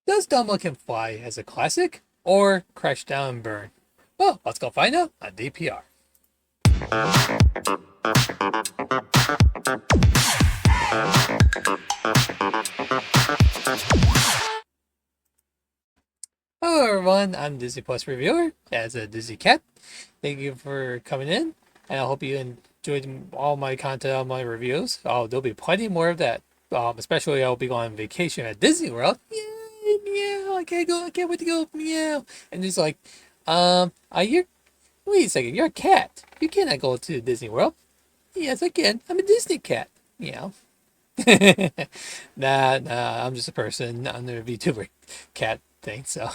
Does Dumbo Can Fly as a classic or crash down and burn? Well, let's go find out on DPR. Hello everyone, I'm Disney Plus reviewer as a Disney cat. Thank you for coming in, and I hope you enjoyed all my content, all my reviews. Oh, there'll be plenty more of that. Especially I'll be going on vacation at Disney World. Yay, meow! I can't wait to go, meow! And it's like, you're wait a second, you're a cat. You cannot go to Disney World. Yes, I can. I'm a Disney cat. Meow. Nah, I'm just a person on the VTuber cat thing. So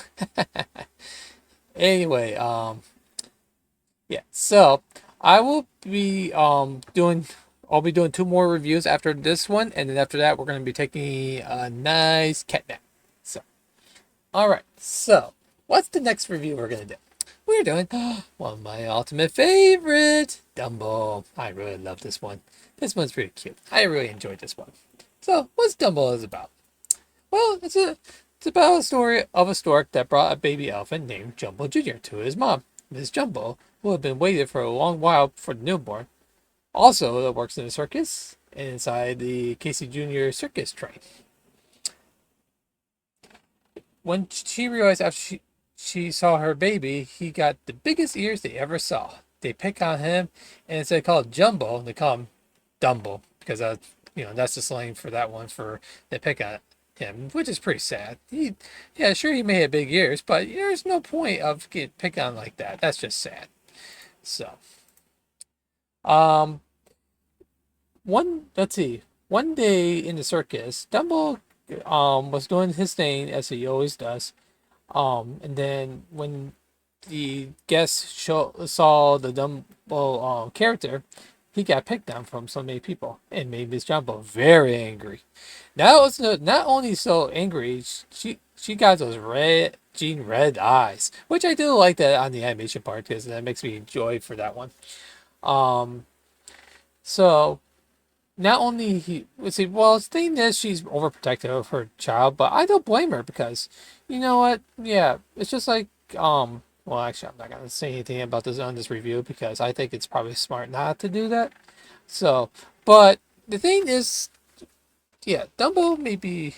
anyway, yeah. So I will be I'll be doing two more reviews after this one, and then after that we're gonna be taking a nice cat nap. So all right. So what's the next review we're gonna do? We're doing one of my ultimate favorite, Dumbo. I really love this one. This one's pretty cute. I really enjoyed this one. So, what's Dumbo is about? Well, it's about a story of a stork that brought a baby elephant named Jumbo Jr. to his mom, Miss Jumbo, who had been waiting for a long while for the newborn. Also, that works in a circus and inside the Casey Jr. circus train. When she realized after she saw her baby, he got the biggest ears they ever saw. They pick on him, and instead of called Jumbo, they call him Dumbo because that's the slang for that one. For they pick on him, which is pretty sad. Sure, he may have big ears, but there's no point of getting picked on like that. That's just sad. So, one day in the circus, Dumbo was doing his thing as he always does. And then when the guests saw the Dumbo character, he got picked on from so many people and made Miss Jumbo very angry. Not only so angry, she got those red eyes, which I do like that on the animation part because that makes me enjoy for that one. So not only the thing is she's overprotective of her child, but I don't blame her because you know what? Yeah, it's just like well, actually, I'm not gonna say anything about this on this review because I think it's probably smart not to do that. So, but the thing is, yeah, Dumbo may be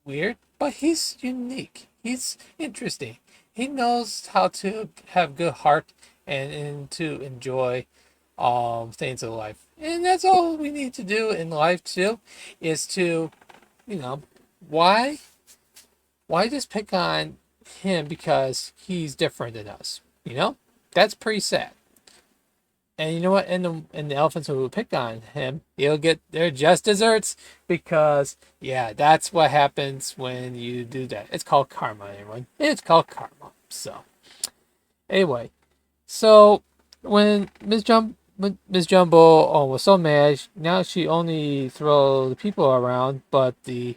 weird, but he's unique. He's interesting. He knows how to have good heart and to enjoy things in life. And that's all we need to do in life too, is to, you know, why just pick on him because he's different than us? That's pretty sad. And you know what? And the elephants who pick on him, he'll get their just desserts because that's what happens when you do that. It's called karma, everyone. It's called karma. So anyway, so when Miss Jumbo was so mad, now she only throw the people around, but the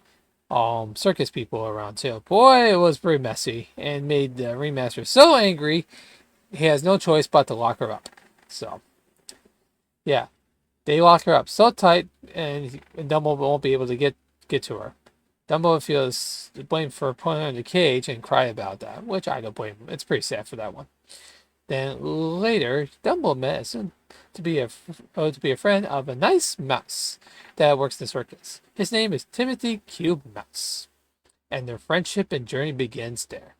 circus people around too. Boy, it was pretty messy and made the ringmaster so angry he has no choice but to lock her up. So yeah, they lock her up so tight, and Dumbo won't be able to get to her. Dumbo feels blamed for putting her in the cage and cry about that, which I don't blame him. It's pretty sad for that one. Then later, Dumbo met soon to be a friend of a nice mouse that works the circus. His name is Timothy Cube Mouse, and their friendship and journey begins there.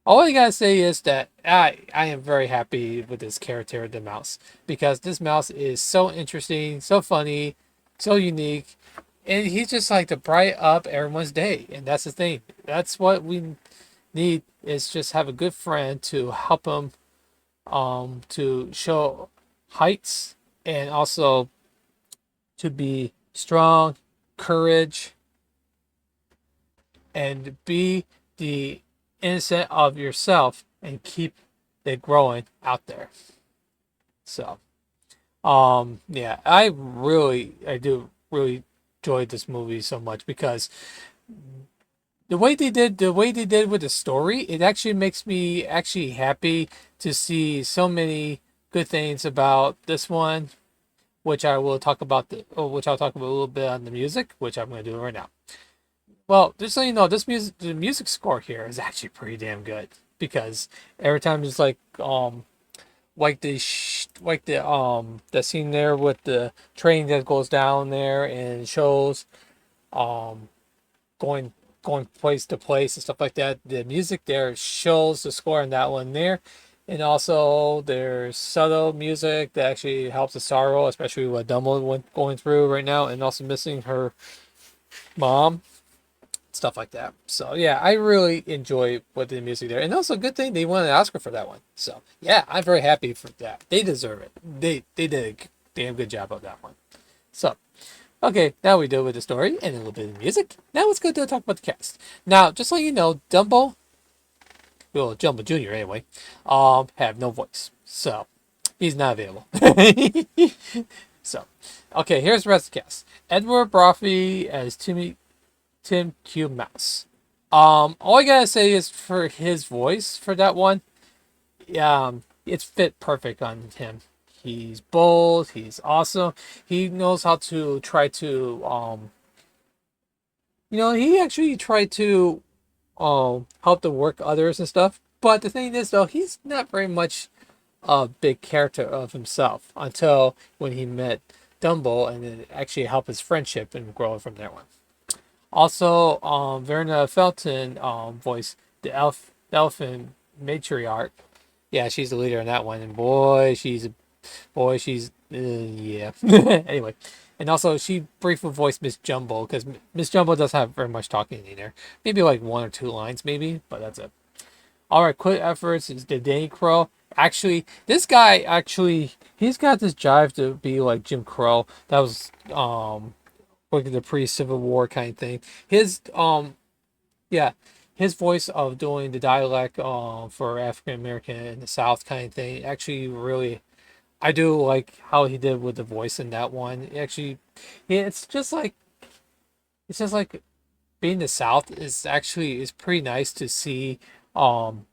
All I gotta say is that I am very happy with this character, the mouse, because this mouse is so interesting, so funny, so unique, and he's just like to brighten up everyone's day. And that's the thing. That's what we need, is just have a good friend to help him to show heights and also to be strong, courage, and be the innocent of yourself and keep it growing out there. So I do really enjoy this movie so much because the way they did with the story, it actually makes me actually happy to see so many good things about this one, which I'll talk about a little bit on the music, which I'm going to do right now. Well, just so you know, the music score here is actually pretty damn good because every time it's like the scene there with the train that goes down there and shows um going going place to place and stuff like that. The music there shows the score in that one there. And also there's subtle music that actually helps the sorrow, especially what Dumbo went going through right now, and also missing her mom, stuff like that. So yeah, I really enjoy what the music there, and also good thing they won an Oscar for that one. So yeah, I'm very happy for that. They deserve it. They did a damn good job of that one. So okay, now we do with the story and a little bit of music. Now let's go to talk about the cast. Now, just so you know, Dumbo, well, Jumbo Jr. anyway, have no voice, so he's not available. So, okay, here's the rest of the cast. Edward Brophy as Tim Q Mouse. All I gotta say is for his voice for that one, it's fit perfect on him. He's bold. He's awesome. He knows how to try to he actually tried to help to work others and stuff. But the thing is, though, he's not very much a big character of himself until when he met Dumbo, and it actually helped his friendship and grow from that one. Also, Verna Felton voiced the elfin matriarch. Yeah, she's the leader in that one, and she's yeah. Anyway, and also she briefly voiced Miss Jumbo because Miss Jumbo doesn't have very much talking in there. Maybe like one or two lines, maybe, but that's it. All right, quick efforts is the Danny Crow. Actually, this guy he's got this drive to be like Jim Crow. That was like the pre-Civil War kind of thing. Yeah, his voice of doing the dialect for African American in the South kind of thing actually really I do like how he did with the voice in that one. Actually, yeah, it's just like being the South is pretty nice to see some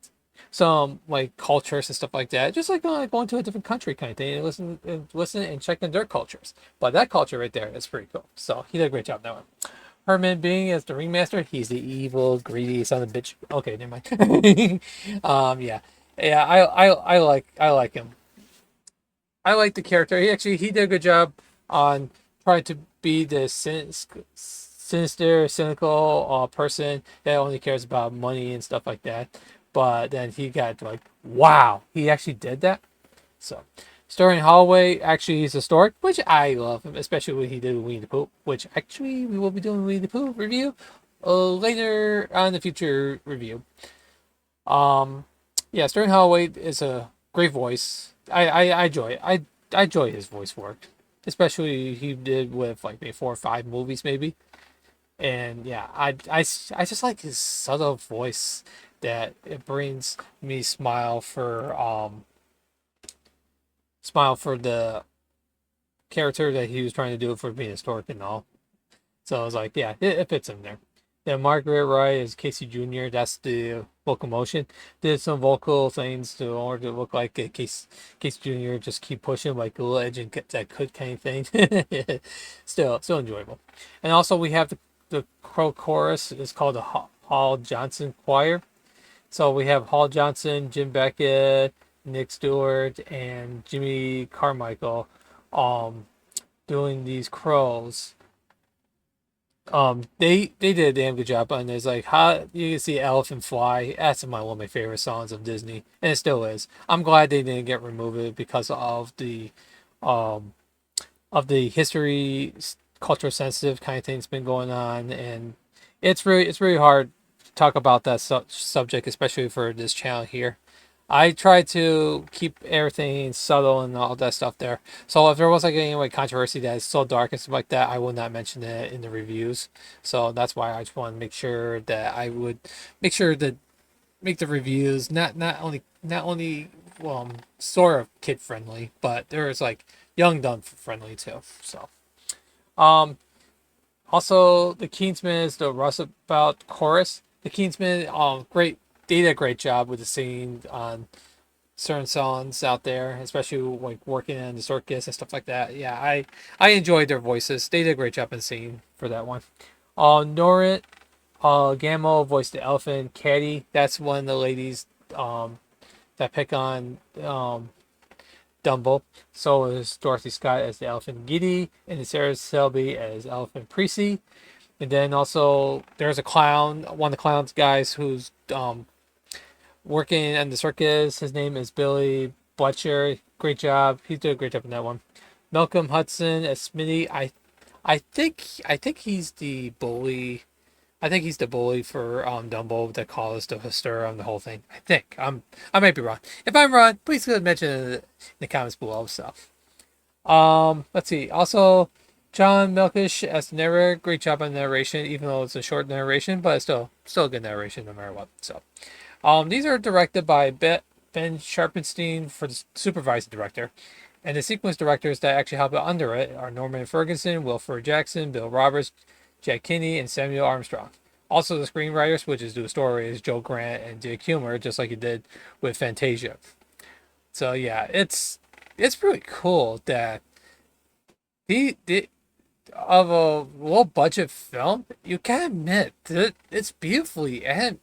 like cultures and stuff like that. Just like going to a different country kind of thing and listen and check in their cultures. But that culture right there is pretty cool. So he did a great job that one. Herman being as the ringmaster, he's the evil, greedy son of a bitch. Okay, never mind. Yeah, yeah, I like him. I like the character. He did a good job on trying to be the sinister, cynical person that only cares about money and stuff like that. But then he got like, wow, he actually did that. So, starring Holloway actually is historic, which I love him, especially what he did with Winnie the Pooh, which actually we will be doing Winnie the Pooh review later on in the future review. Um, yeah, Sterling Holloway is a great voice. I enjoy it. I enjoy his voice work, especially he did with like maybe 4 or 5 movies maybe. And yeah, I just like his subtle voice that it brings me smile for the character that he was trying to do for being historic and all. So I was like, yeah, it fits in there. Then Margaret Roy is Casey Jr. That's the locomotion. Did some vocal things to in order to look like a Casey Jr. Just keep pushing like a little edge and get that could kind of thing. Still enjoyable. And also we have the crow chorus. It's called the Hall Johnson Choir. So we have Hall Johnson, Jim Beckett, Nick Stewart, and Jimmy Carmichael, doing these crows. They did a damn good job, and there's like how you can see Elephant Fly. That's one of my favorite songs of Disney, and it still is. I'm glad they didn't get removed because um of the history, cultural sensitive kind of thing that's been going on, and it's really hard to talk about that subject, especially for this channel here. I try to keep everything subtle and all that stuff there. So if there was like any like controversy that is so dark and stuff like that, I will not mention it in the reviews. So that's why I just want to make sure that I would make sure to make the reviews not only sort of kid friendly, but there's like young adult friendly too. So um also the Kingsman is the Rustabout chorus. The Kingsman great, they did a great job with the singing on certain songs out there, especially like working in the circus and stuff like that. Yeah, I enjoyed their voices. They did a great job in singing for that one. Norrit Gammo voiced the elephant. Caddy, that's one of the ladies that pick on Dumbo. So is Dorothy Scott as the elephant Giddy, and Sarah Selby as elephant Precy. And then also there's a clown, one of the clowns guys who's working in the circus. His name is Billy Butcher. Great job. He did a great job in that one. Malcolm Hudson as Smitty. I think he's the bully. I think he's the bully for Dumbo that caused the stir on the whole thing. I think I might be wrong. If I'm wrong, please go ahead and mention it in the comments below. So let's see. Also, John Milkish as the narrator. Great job on the narration, even though it's a short narration, but it's still a good narration no matter what. So these are directed by Ben Sharpenstein for the supervising director. And the sequence directors that actually help under it are Norman Ferguson, Wilford Jackson, Bill Roberts, Jack Kinney, and Samuel Armstrong. Also, the screenwriters, which is do the story, is Joe Grant and Dick Humor, just like he did with Fantasia. So yeah, it's pretty cool that the of a low budget film, you can admit that it's beautifully animated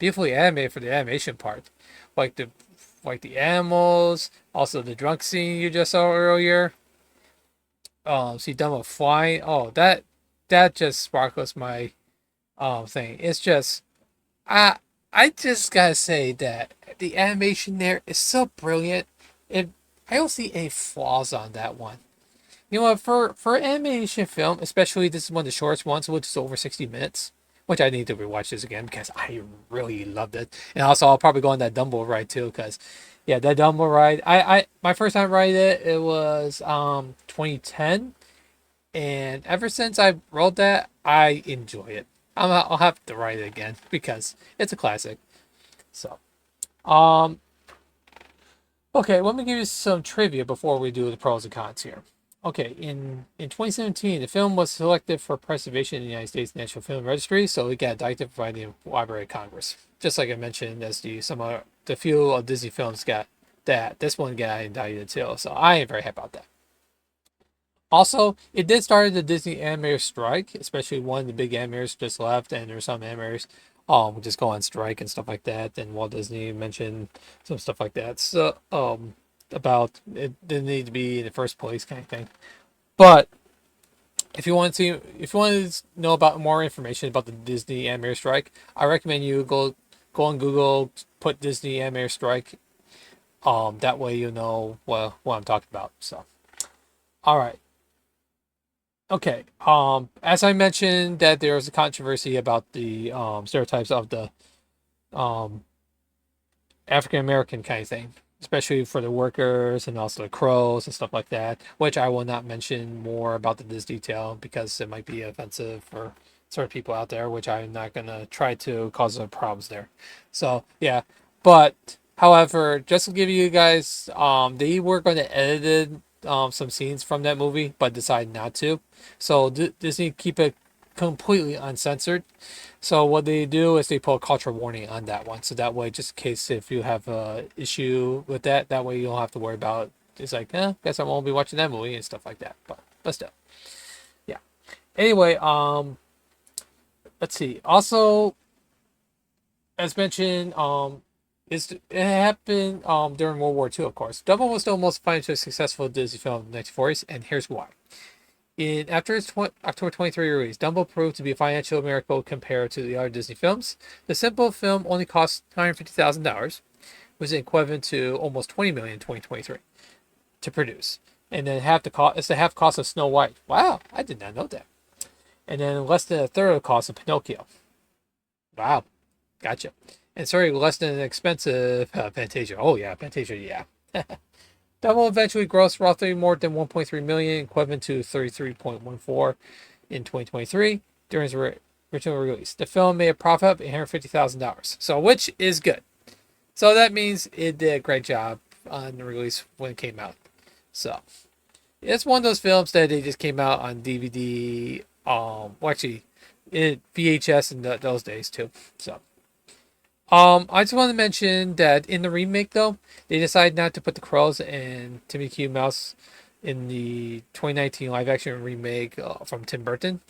for the animation part, like the animals, also the drunk scene you just saw earlier. See Dumbo flying. Oh, that just sparkles my thing. It's just I just gotta say that the animation there is so brilliant. I don't see any flaws on that one. You know what? For animation film, especially this is one of the shortest ones, which is over 60 minutes. Which I need to rewatch this again because I really loved it. And also I'll probably go on that Dumbo ride too, because yeah, that Dumbo ride. I my first time riding it was 2010. And ever since I rode that, I enjoy it. I'll have to ride it again because it's a classic. So, um, okay, let me give you some trivia before we do the pros and cons here. Okay, in 2017, the film was selected for preservation in the United States National Film Registry, so it got indicted by the Library of Congress. Just like I mentioned, as the few of Disney films got that, this one got indicted too. So I am very happy about that. Also, it did start the Disney animator strike, especially one of the big animators just left, and there's some animators just go on strike and stuff like that. And Walt Disney mentioned some stuff like that. So about it didn't need to be in the first place kind of thing. But if you want to know about more information about the Disney animator strike, I recommend you go on Google, put Disney animator strike. That way you know what I'm talking about. So, all right. Okay. As I mentioned, that there was a controversy about the stereotypes of the um African American kind of thing, especially for the workers and also the crows and stuff like that. Which I will not mention more about this detail because it might be offensive for certain people out there. Which I'm not gonna try to cause some problems there. So yeah, but however, just to give you guys, they were going to edit some scenes from that movie, but decided not to. So Disney keep it completely uncensored. So what they do is they put a cultural warning on that one. So that way, just in case if you have a issue with that, that way you don't have to worry about. It's like, guess I won't be watching that movie and stuff like that. But still, yeah. Anyway, let's see. Also, as mentioned, it happened during World War II, of course. Dumbo was still the most financially successful Disney film of the 1940s, and here's why. After its October 23 release, Dumbo proved to be a financial miracle compared to the other Disney films. The simple film only cost $950,000, which is equivalent to almost $20 million in 2023 to produce. And then it's the half cost of Snow White. Wow, I did not know that. And then less than a third of the cost of Pinocchio. Wow, gotcha. And sorry, less than an expensive Fantasia. Oh yeah, Fantasia, yeah. Dumbo eventually grossed roughly more than 1.3 million, equivalent to 33.14 in 2023 during its original release. The film made a profit of $850,000, so which is good. So that means it did a great job on the release when it came out. So it's one of those films that they just came out on DVD. VHS in those days too. So. I just want to mention that in the remake, though, they decided not to put the crows and Timmy Q Mouse in the 2019 live-action remake from Tim Burton.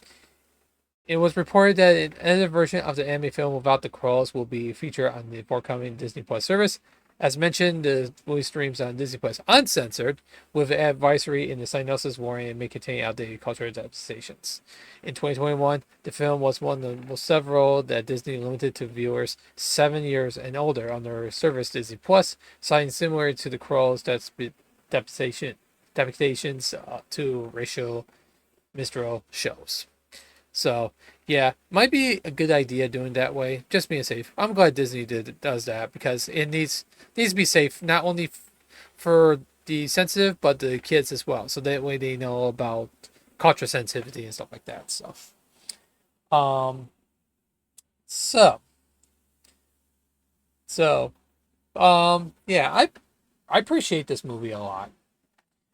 It was reported that an edited version of the anime film without the crawls will be featured on the forthcoming Disney Plus service. As mentioned, the movie streams on Disney Plus uncensored, with an advisory in the cyanosis warning and may contain outdated cultural adaptations. In 2021, the film was one of the several that Disney limited to viewers 7 years and older on their service Disney Plus, citing similar to the crawls adaptations to racial minstrel shows. So yeah, might be a good idea doing that way. Just being safe. I'm glad Disney does that because it needs to be safe not only for the sensitive but the kids as well. So that way they know about cultural sensitivity and stuff like that. Um so so yeah, I appreciate this movie a lot.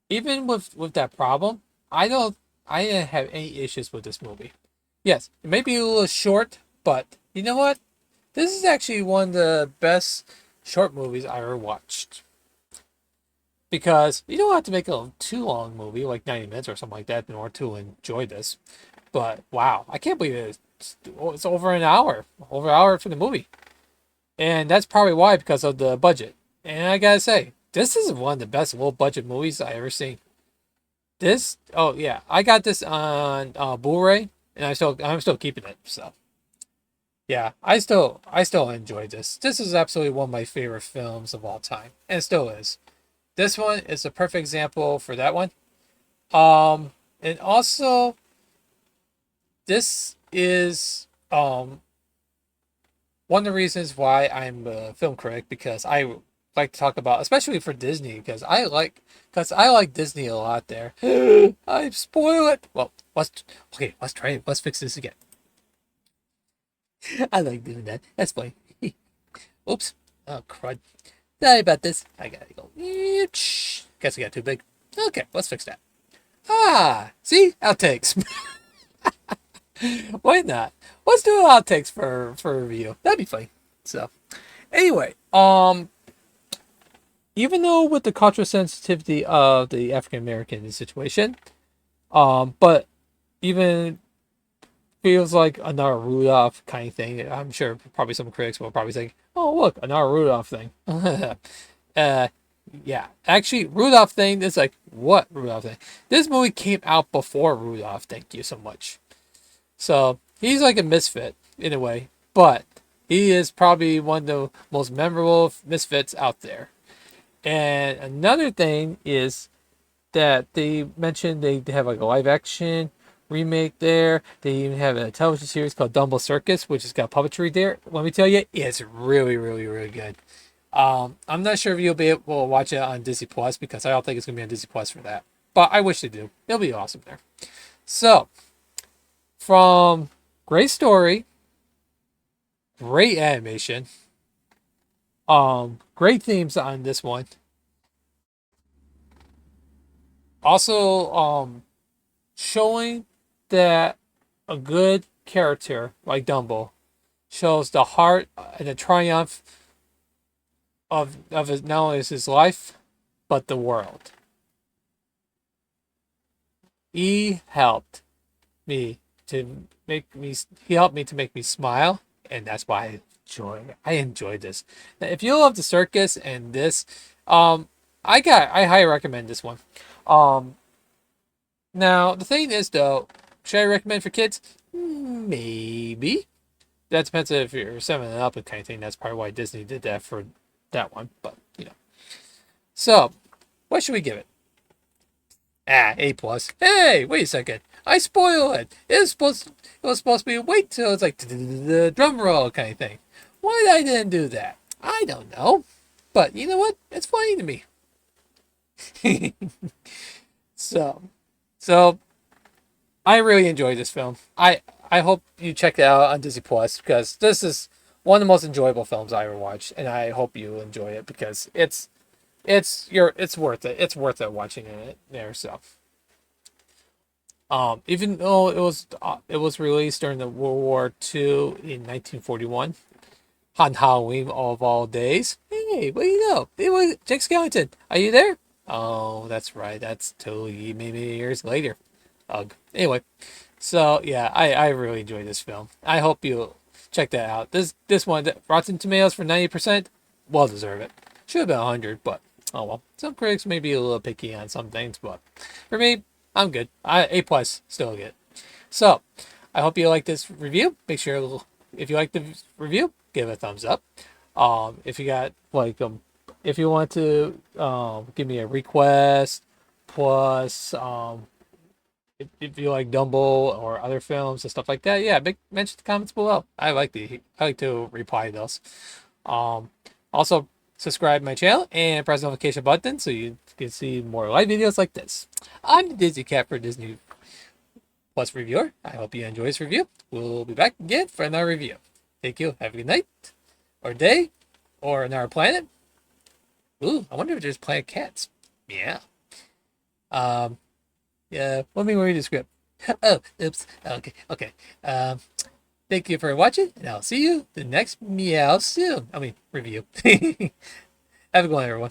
Even with that problem, I didn't have any issues with this movie. Yes, it may be a little short, but you know what? This is actually one of the best short movies I ever watched. Because you don't have to make a too long movie, like 90 minutes or something like that, in order to enjoy this. But wow, I can't believe it's over an hour. Over an hour for the movie. And that's probably why, because of the budget. And I gotta say, this is one of the best low budget movies I ever seen. This, oh yeah, I got this on Blu-ray, and I'm still keeping it. So yeah, I still enjoy this. This is absolutely one of my favorite films of all time, and it still is. This one is a perfect example for that one. And also this is one of the reasons why I'm a film critic, because I like to talk about, especially for Disney, because I like Disney a lot there. I spoil it. Well, let's try it. Let's fix this again. I like doing that. That's funny. Oops. Oh crud. Sorry about this. I gotta go. Guess I got too big. Okay, let's fix that. Ah, see? Outtakes. Why not? Let's do outtakes for a review. That'd be funny. So anyway, even though with the cultural sensitivity of the African American situation, but even feels like another Rudolph kind of thing. I'm sure probably some critics will probably say, "Oh, look, another Rudolph thing." Yeah, actually, Rudolph thing is like, what Rudolph thing? This movie came out before Rudolph. Thank you so much. So he's like a misfit in a way, but he is probably one of the most memorable misfits out there. And another thing is that they mentioned they have like a live action remake there. They even have a television series called Dumbo Circus, which has got puppetry there. Let me tell you, it's really, really, really good. I'm not sure if you'll be able to watch it on Disney Plus, because I don't think it's gonna be on Disney Plus for that. But I wish they do. It'll be awesome there. So, from great story, great animation, great themes on this one. Also, showing that a good character like Dumbo shows the heart and the triumph of his, not only his life, but the world. He helped me he helped me to make me smile, and that's why I enjoyed this. Now, if you love the circus and this, I highly recommend this one. Um, Now the thing is though, should I recommend for kids? Maybe. That depends if you're 7 and up and kind of thing. That's probably why Disney did that for that one. But you know. So, what should we give it? A plus. Hey, wait a second. I spoiled it. It was supposed to be a wait till it's like the drum roll kind of thing. Why I didn't do that? I don't know. But you know what? It's funny to me. so so I really enjoyed this film. I hope you check it out on Disney Plus, because this is one of the most enjoyable films I ever watched, and I hope you enjoy it, because it's worth it. It's worth it watching it there. So even though it was released during the World War II in 1941 on Halloween of all days. Hey, what do you know? It was Jake Skellington. Are you there? Oh, that's right. That's totally many years later. Ugh. Anyway, So yeah, I really enjoyed this film. I hope you check that out. This one, Rotten Tomatoes for 90%, well deserve it. Should have been 100, but oh well. Some critics may be a little picky on some things, but for me, I'm good. A plus, still good. So I hope you like this review. Make sure if you like the review, give it a thumbs up. If you got if you want to give me a request, plus if you like Dumbo or other films and stuff like that, yeah, mention the comments below. I like to reply to those. Also subscribe to my channel and press the notification button so you can see more live videos like this. I'm the Disney Cat for Disney Plus Reviewer. I hope you enjoy this review. We'll be back again for another review. Thank you. Have a good night, or day, or another planet. Ooh, I wonder if there's planet cats. Yeah. Yeah, let me read the script. Oh, oops. Okay. Thank you for watching, and I'll see you the next meow soon. I mean, review. Have a good one, everyone.